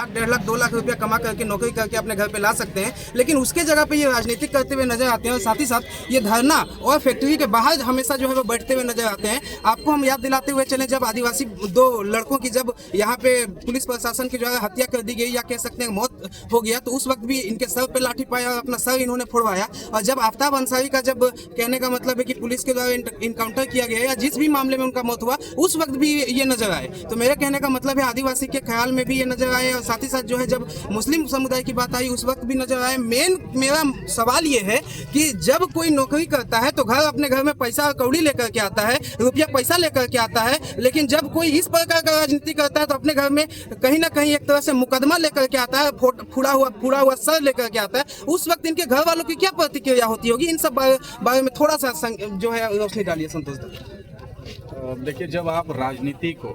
1.5 लाख 2 लाख रुपया कमा करके नौकरी करके अपने घर पे ला सकते हैं, लेकिन उसके जगह पे ये राजनीतिक करते हुए नजर आते हैं और साथ ही साथ ये धरना और फैक्ट्री के बाहर हमेशा जो है वो बैठते हुए नजर आते हैं। आपको हम याद दिलाते हुए चले, जब आदिवासी 2 लड़कों की जब यहाँ पे पुलिस प्रशासन की जो है हत्या कर दी गई या कह सकते हैं मौत हो गया, तो उस वक्त भी इनके सर पे लाठी पाया और अपना सर इन्होंने फोड़वाया। और जब आफ्ताब अंसारी का जब कहने का मतलब है कि पुलिस के द्वारा इनकाउंटर किया गया या जिस भी मामले में उनका मौत हुआ, उस वक्त भी ये नजर आए। तो मेरे कहने का मतलब है आदिवासी के ख्याल में भी ये नजर आए और साथ ही साथ जो है जब मुस्लिम समुदाय की बात आई उस वक्त भी नजर आए। मेरा सवाल ये है कि जब कोई नौकरी करता है तो घर अपने घर में पैसा कौड़ी लेकर के आता है, रुपया पैसा लेकर के आता है, लेकिन जब कोई इस प्रकार का राजनीति करता है तो अपने घर में कहीं ना कहीं एक तरह से मुकदमा लेकर के आता है, फूड़ा हुआ सर लेकर के आता है। उस वक्त इनके घर वालों की क्या प्रतिक्रिया होती होगी? इन सब बारे में थोड़ा सा जो है रोशनी डालिए संतोष दा। देखिए, जब आप राजनीति को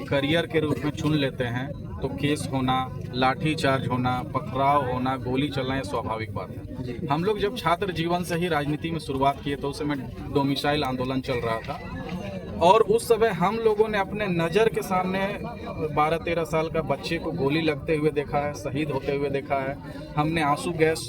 करियर के रूप में चुन लेते हैं तो केस होना, लाठी चार्ज होना, पथराव होना, गोली चलना, ये स्वाभाविक बात है। हम लोग जब छात्र जीवन से ही राजनीति में शुरुआत किए तो उस समय डोमिसाइल आंदोलन चल रहा था और उस समय हम लोगों ने अपने नज़र के सामने 12-13 साल का बच्चे को गोली लगते हुए देखा है, शहीद होते हुए देखा है। हमने आंसू गैस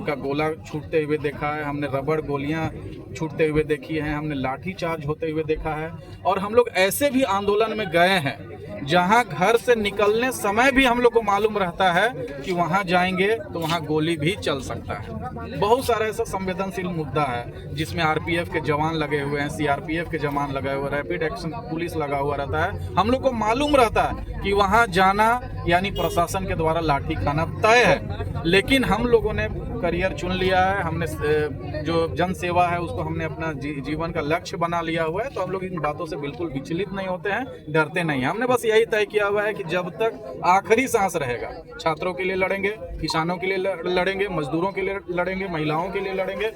का गोला छूटते हुए देखा है, हमने रबड़ गोलियां छूटते हुए देखी हैं, हमने लाठी चार्ज होते हुए देखा है। और हम लोग ऐसे भी आंदोलन में गए हैं जहां घर से निकलने समय भी हम लोग को मालूम रहता है कि वहां जाएंगे तो वहां गोली भी चल सकता है। बहुत सारा ऐसा संवेदनशील मुद्दा है जिसमें आरपीएफ के जवान लगे हुए हैं, सीआरपीएफ के जवान लगे हुए, रैपिड एक्शन पुलिस लगा हुआ रहता है। हम लोग को मालूम रहता है कि वहां जाना यानी प्रशासन के द्वारा लाठी खाना तय है, लेकिन हम लोगों ने करियर चुन लिया है। हमने जो जन सेवा है उसको हमने अपना जीवन का लक्ष्य बना लिया हुआ है, तो हम लोग इन बातों से बिल्कुल विचलित नहीं होते हैं, डरते नहीं। हमने बस यही तय किया हुआ है कि जब तक आखिरी सांस रहेगा छात्रों के लिए लड़ेंगे, किसानों के लिए लड़ेंगे, मजदूरों के लिए लड़ेंगे, महिलाओं के लिए लड़ेंगे,